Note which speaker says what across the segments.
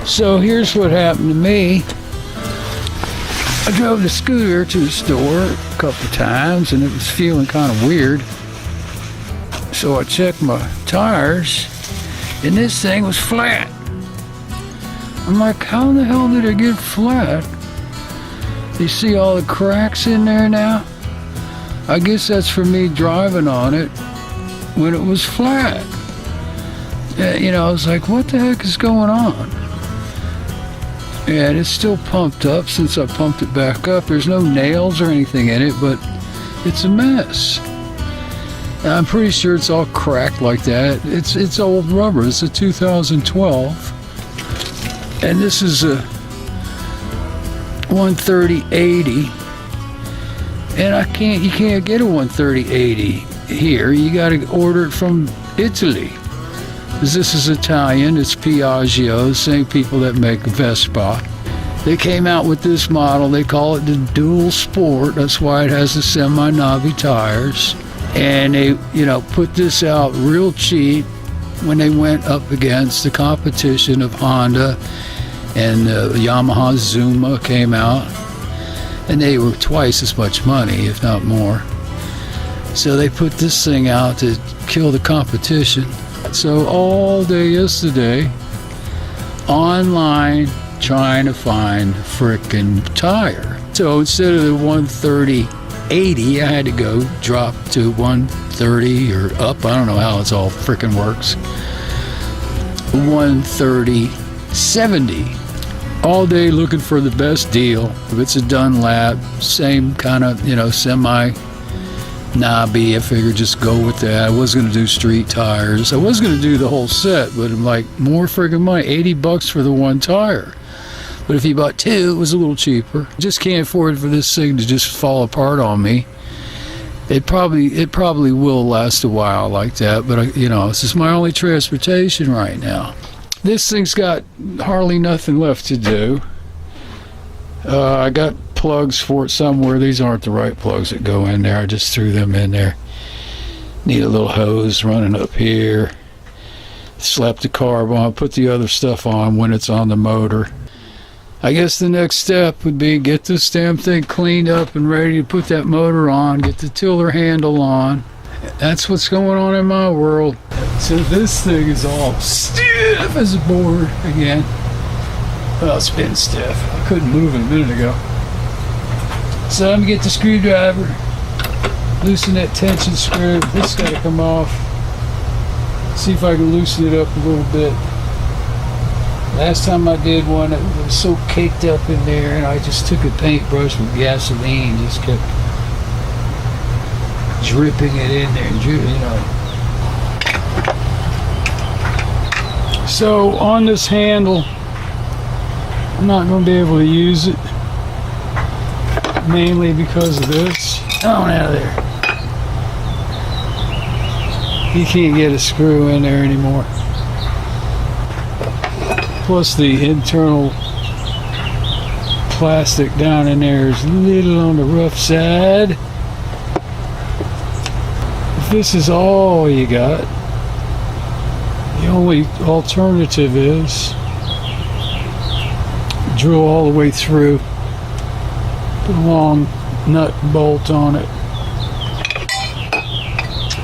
Speaker 1: So here's what happened to me. I drove the scooter to the store a couple times and it was feeling kind of weird. So I checked my tires and this thing was flat. I'm like, how the hell did it get flat? You see all the cracks in there now? I guess that's for me driving on it when it was flat. You know, I was like, what the heck is going on? And it's still pumped up since I pumped it back up. There's no nails or anything in it, but it's a mess. And I'm pretty sure it's all cracked like that. It's old rubber. It's a 2012. And this is a 130/80. And you can't get a 130/80 here. You got to order it from Italy. This is Italian, it's Piaggio, the same people that make Vespa. They came out with this model, they call it the Dual Sport, that's why it has the semi-knobby tires. And they, you know, put this out real cheap when they went up against the competition of Honda and Yamaha Zuma came out. And they were twice as much money, if not more. So they put this thing out to kill the competition. So all day yesterday, online, trying to find a frickin' tire. So instead of the 130/80, I had to go drop to 130 or up. I don't know how it's all frickin' works. 130/70. All day looking for the best deal. If it's a Dunlap, same kind of, you know, semi-knobby, I figured just go with that. I was going to do street tires. I was going to do the whole set, but I'm like, more friggin' money, $80 for the one tire. But if you bought two, it was a little cheaper. Just can't afford for this thing to just fall apart on me. It probably will last a while like that, but you know, this is my only transportation right now. This thing's got hardly nothing left to do. I got plugs for it somewhere. These aren't the right plugs that go in there. I just threw them in there. Need a little hose running up here. Slap the carb on, put the other stuff on when it's on the motor. I guess the next step would be get this damn thing cleaned up and ready to put that motor on, get the tiller handle on. That's what's going on in my world. So this thing is all stiff as a board again. Well, it's been stiff. I couldn't move it a minute ago. So I'm gonna get the screwdriver, loosen that tension screw. This got to come off. See if I can loosen it up a little bit. Last time I did one, it was so caked up in there, and I just took a paintbrush with gasoline, just kept dripping it in there, you know. So on this handle, I'm not going to be able to use it, mainly because of this. On out of there. You can't get a screw in there anymore. Plus the internal plastic down in there is a little on the rough side. If this is all you got, the only alternative is drill all the way through, put a long nut and bolt on it.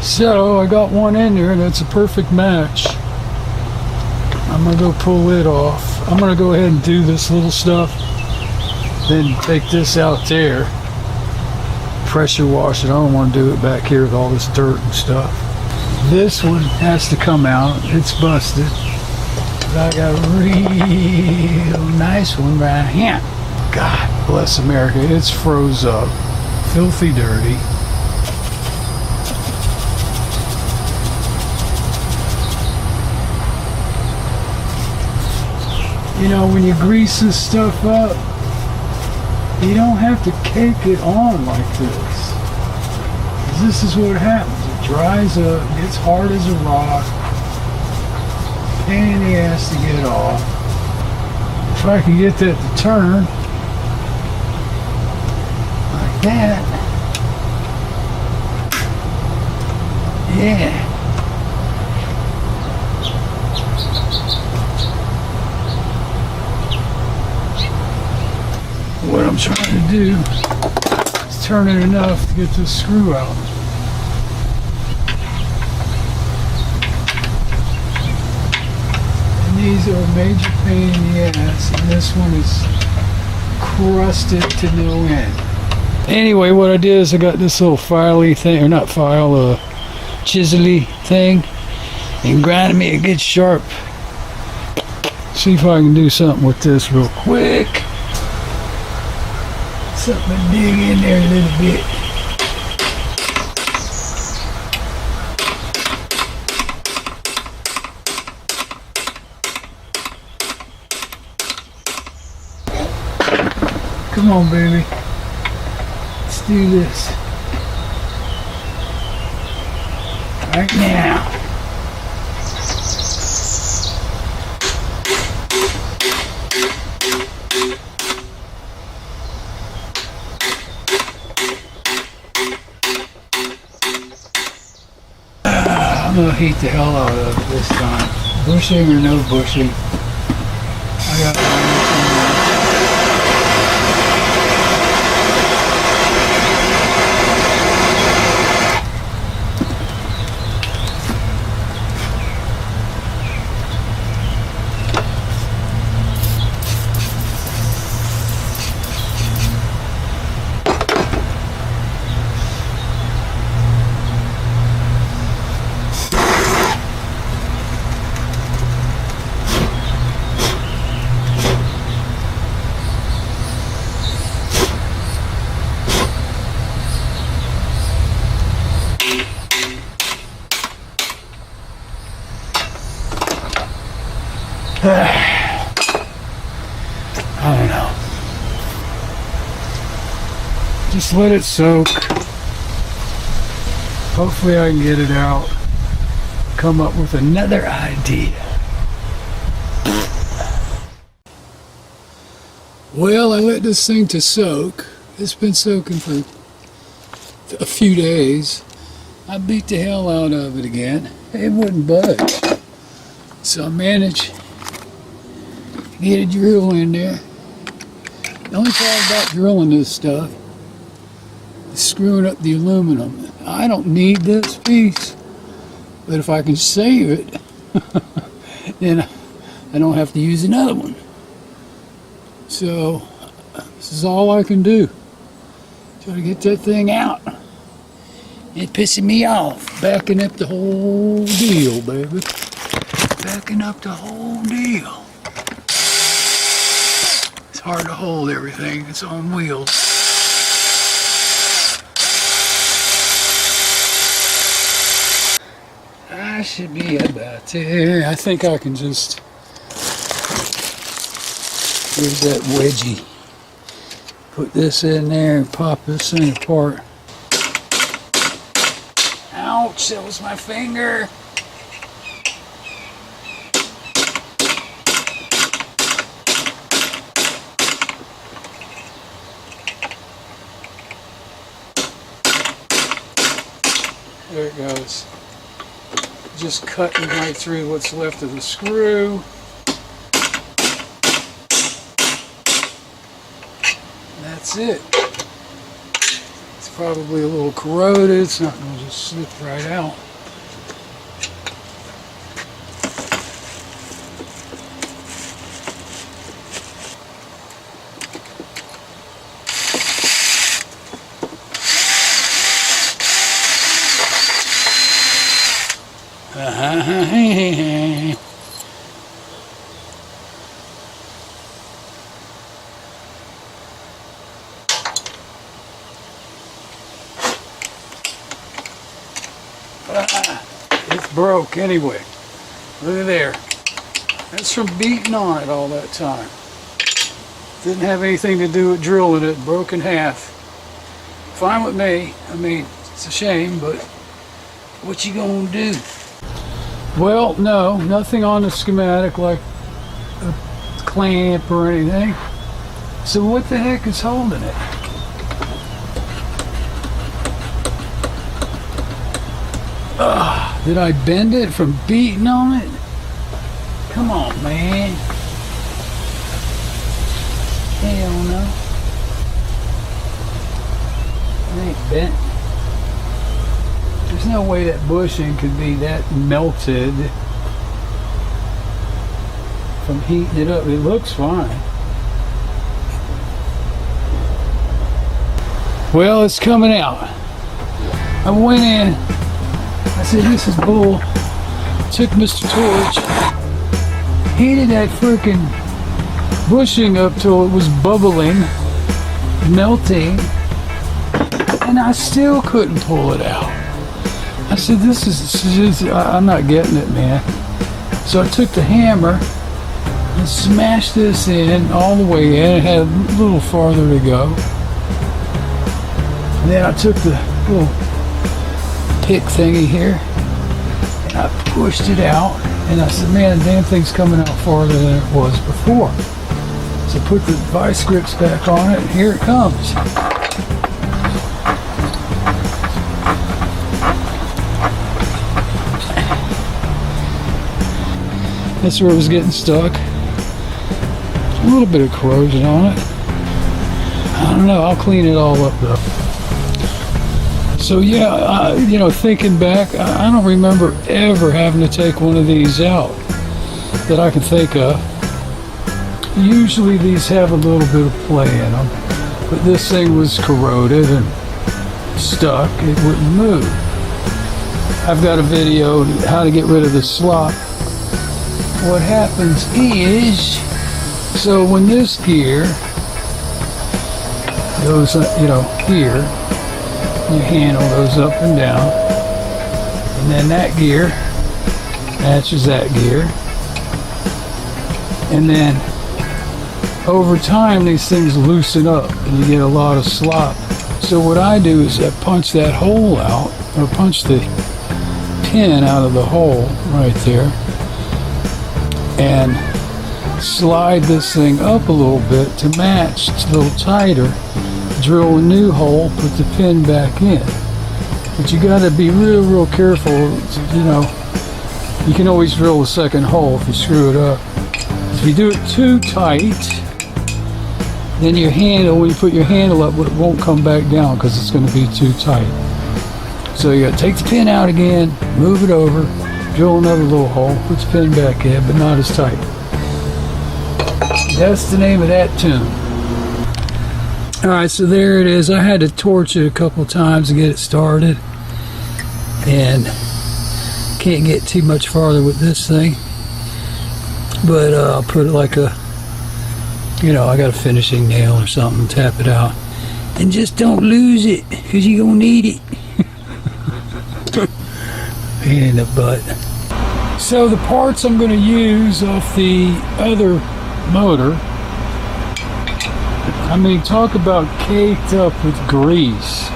Speaker 1: So I got one in there and it's a perfect match. I'm gonna go pull it off. I'm gonna go ahead and do this little stuff, then take this out there, pressure wash it. I don't want to do it back here with all this dirt and stuff. This one has to come out. It's busted. But I got a real nice one right here. God bless America. It's froze up, filthy dirty. You know, when you grease this stuff up, you don't have to cake it on like this. This is what happens. It dries up, gets hard as a rock. Pain in the ass to get off. If I can get that to turn like that. Yeah. I'm trying to do is turn it enough to get this screw out. And these are a major pain in the ass, and this one is crusted to no end. Anyway, what I did is I got this little filey thing, or not file, chisely thing, and grinding me a good sharp. See if I can do something with this real quick. Something to dig in there a little bit. Come on, baby. Let's do this. Right now. I'm gonna heat the hell out of it this time. Bushing or no bushing. I got I don't know. Just let it soak. Hopefully I can get it out. Come up with another idea. Well, I let this thing to soak. It's been soaking for a few days. I beat the hell out of it again. It wouldn't budge. So I managed to get a drill in there. The only problem about drilling this stuff is screwing up the aluminum. I don't need this piece, but if I can save it, then I don't have to use another one. So this is all I can do. Try to get that thing out. It's pissing me off. Backing up the whole deal, baby. Backing up the whole deal. It's hard to hold everything. It's on wheels. I should be about there. I think I can just... Here's that wedgie. Put this in there and pop this thing apart. Ouch, that was my finger. There it goes. Just cutting right through what's left of the screw. That's it. It's probably a little corroded. It's not going to just slip right out. It's broke anyway. Look at there. That's from beating on it all that time. Didn't have anything to do with drilling it. Broke in half. Fine with me. I mean, it's a shame, but what you gonna do? Well, no, nothing on the schematic like a clamp or anything. So what the heck is holding it? Did I bend it from beating on it? Come on, man. Hell no. ain't bent. There's no way that bushing could be that melted from heating it up. It looks fine. Well, it's coming out. I went in. I said, this is bull. Took Mr. Torch. Heated that freaking bushing up till it was bubbling, melting, and I still couldn't pull it out. I said, this is I'm not getting it, man. So I took the hammer and smashed this in all the way in. It had a little farther to go. And then I took the little pick thingy here and I pushed it out. And I said, man, the damn thing's coming out farther than it was before. So put the vice grips back on it, and here it comes. That's where it was getting stuck. A little bit of corrosion on it. I don't know, I'll clean it all up though. So yeah, you know, thinking back, I don't remember ever having to take one of these out that I can think of. Usually these have a little bit of play in them, but this thing was corroded and stuck. It wouldn't move. I've got a video on how to get rid of the slop. What happens is, so when this gear goes, you know, here, your handle goes up and down, and then that gear matches that gear, and then over time these things loosen up and you get a lot of slop. So what I do is I punch that hole out, or punch the pin out of the hole right there, and slide this thing up a little bit to match. It's a little tighter. Drill a new hole, put the pin back in. But you got to be real careful. You know, you can always drill a second hole if you screw it up. If you do it too tight, then your handle, when you put your handle up, it won't come back down because it's going to be too tight. So you got to take the pin out again, move it over, drill another little hole, put the pin back in, but not as tight. That's the name of that tune. Alright, so there it is. I had to torch it a couple times to get it started, and can't get too much farther with this thing, but I'll put it like a, you know, I got a finishing nail or something, tap it out, and just don't lose it, because you're gonna need it. Pain in the butt. So the parts I'm going to use off the other motor, I mean, talk about caked up with grease.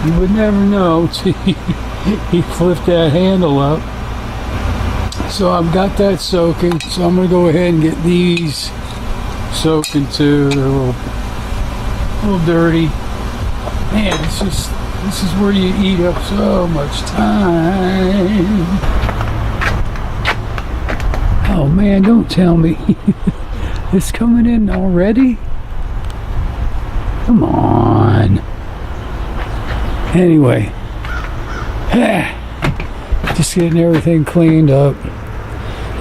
Speaker 1: You would never know till he flipped that handle up. So I've got that soaking, so I'm going to go ahead and get these soaking too. They're a little dirty. Man, it's just, this is where you eat up so much time. Oh man, don't tell me. It's coming in already? Come on. Anyway. Just getting everything cleaned up.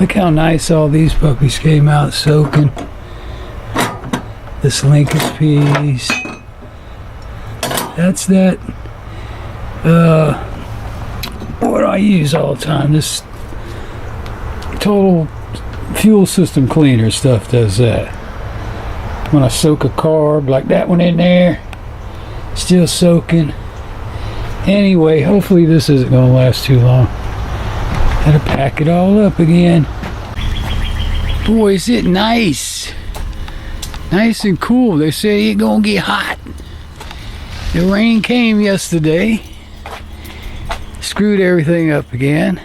Speaker 1: Look how nice all these puppies came out soaking. This linkage piece. That's that, what I use all the time. This total fuel system cleaner stuff does that. When I soak a carb, like that one in there, still soaking. Anyway, hopefully this isn't going to last too long. Gotta pack it all up again. Boy, is it nice. Nice and cool. They say it ain't going to get hot. The rain came yesterday. Screwed everything up again.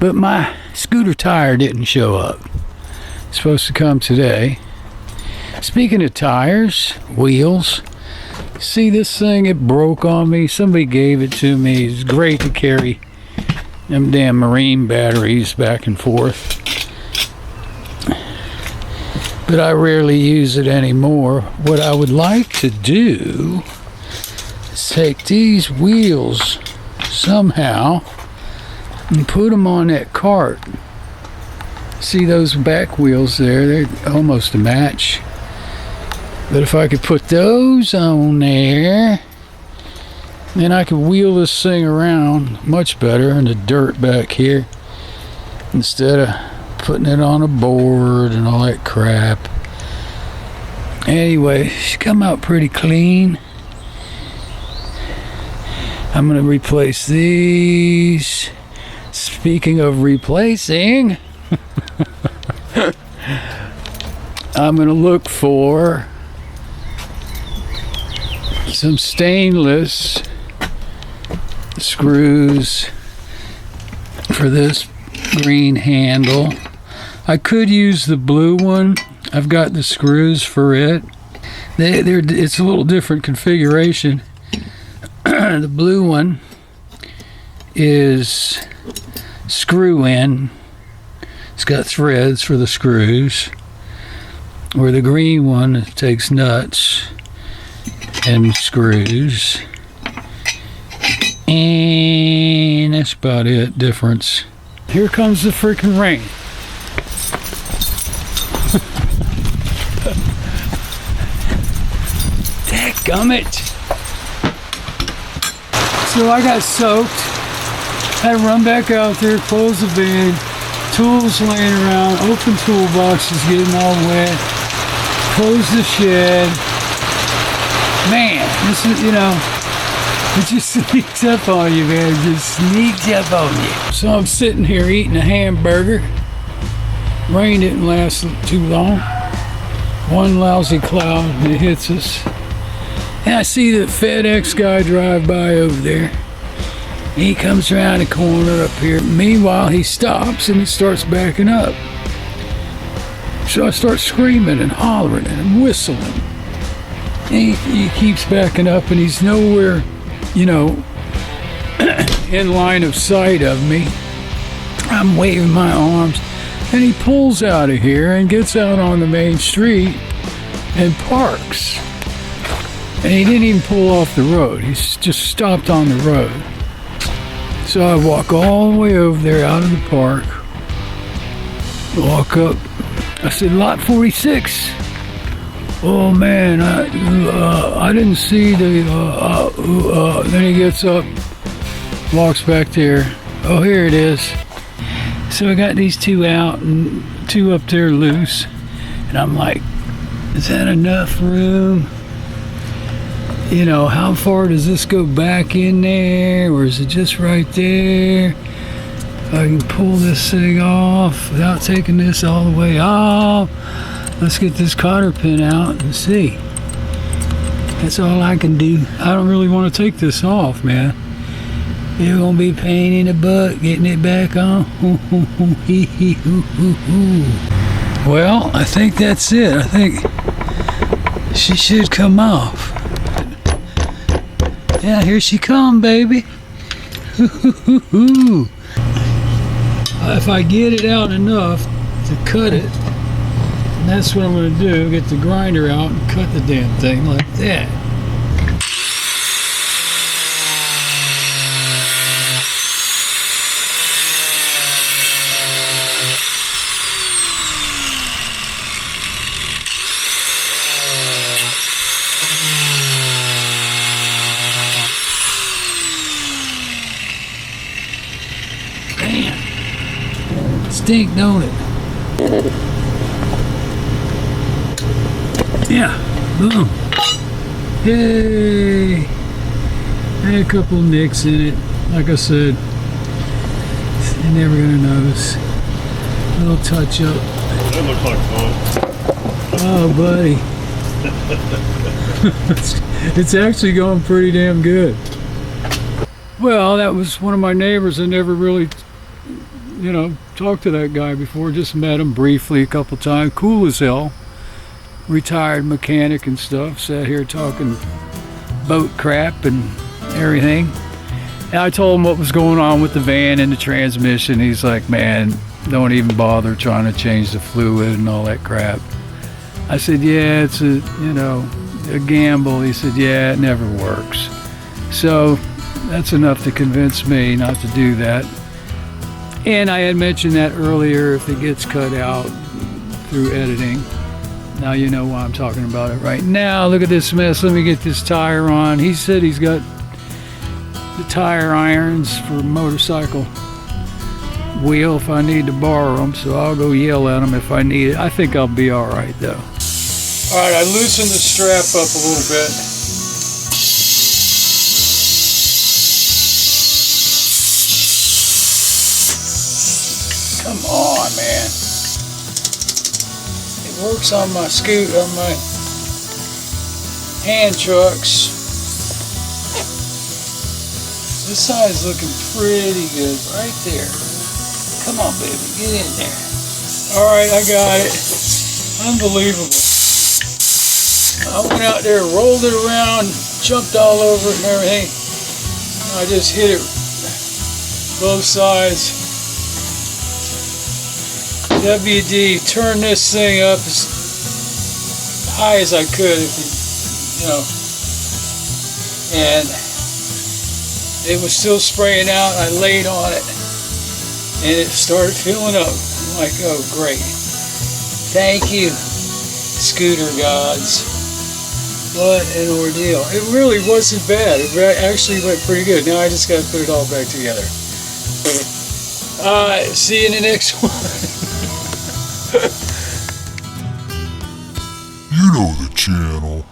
Speaker 1: But my scooter tire didn't show up. It's supposed to come today. Speaking of tires, wheels, see this thing, it broke on me. Somebody gave it to me. It's great to carry them damn marine batteries back and forth. But I rarely use it anymore. What I would like to do is take these wheels somehow and put them on that cart. See those back wheels there? They're almost a match. But if I could put those on there, then I could wheel this thing around much better in the dirt back here instead of putting it on a board and all that crap. Anyway, she come out pretty clean. I'm going to replace these. Speaking of replacing, I'm going to look for some stainless screws for this green handle. I could use the blue one. I've got the screws for it. It's a little different configuration. The blue one is screw in. It's got threads for the screws. Where the green one takes nuts and screws. And that's about it, difference. Here comes the freaking rain. Dadgummit. So I got soaked. Had to run back out there, close the van, tools laying around, open toolboxes getting all wet, close the shed. Man, this is, it just sneaks up on you, man. It just sneaks up on you. So I'm sitting here eating a hamburger. Rain didn't last too long. One lousy cloud and it hits us. And I see the FedEx guy drive by over there. He comes around the corner up here. Meanwhile, he stops and he starts backing up. So I start screaming and hollering and whistling. And he keeps backing up and he's nowhere, in line of sight of me. I'm waving my arms. And he pulls out of here and gets out on the main street and parks. And he didn't even pull off the road. He's just stopped on the road. So I walk all the way over there out of the park. Walk up. I said, lot 46. Oh man, I didn't see the, then he gets up, walks back there. Oh, here it is. So I got these two out and two up there loose. And I'm like, is that enough room? How far does this go back in there? Or is it just right there? If I can pull this thing off without taking this all the way off. Let's get this cotter pin out and see. That's all I can do. I don't really want to take this off, man. It's gonna be a pain in the butt getting it back on. Well, I think that's it. I think she should come off. Yeah, here she come, baby. If I get it out enough to cut it, and that's what I'm going to do, get the grinder out and cut the damn thing like that. Man, stink, don't it? Yeah, boom. Yay! Had a couple nicks in it. Like I said, you're never gonna notice. A little touch up.
Speaker 2: That looks like fun.
Speaker 1: Oh, buddy. It's actually going pretty damn good. Well, that was one of my neighbors. I never really, talked to that guy before. Just met him briefly a couple times. Cool as hell. Retired mechanic and stuff. Sat here talking boat crap and everything. And I told him what was going on with the van and the transmission. He's like, man, don't even bother trying to change the fluid and all that crap. I said, yeah, it's a gamble. He said, yeah, it never works. So that's enough to convince me not to do that. And I had mentioned that earlier, if it gets cut out through editing. Now you know why I'm talking about it right now. Look at this mess. Let me get this tire on. He said he's got the tire irons for motorcycle wheel if I need to borrow them, so I'll go yell at him if I need it. I think I'll be all right though. All right, I loosened the strap up a little bit. Come on, man. It works on my on my hand trucks. This side's looking pretty good right there. Come on, baby, get in there. All right, I got it. Unbelievable. I went out there, rolled it around, jumped all over it and everything. I just hit it both sides. WD, turn this thing up as high as I could, if you know, and it was still spraying out. I laid on it and it started filling up. I'm like, oh great, thank you, scooter gods. What an ordeal. It really wasn't bad. It actually went pretty good. Now I just got to put it all back together. See you in the next one.
Speaker 3: You know the channel.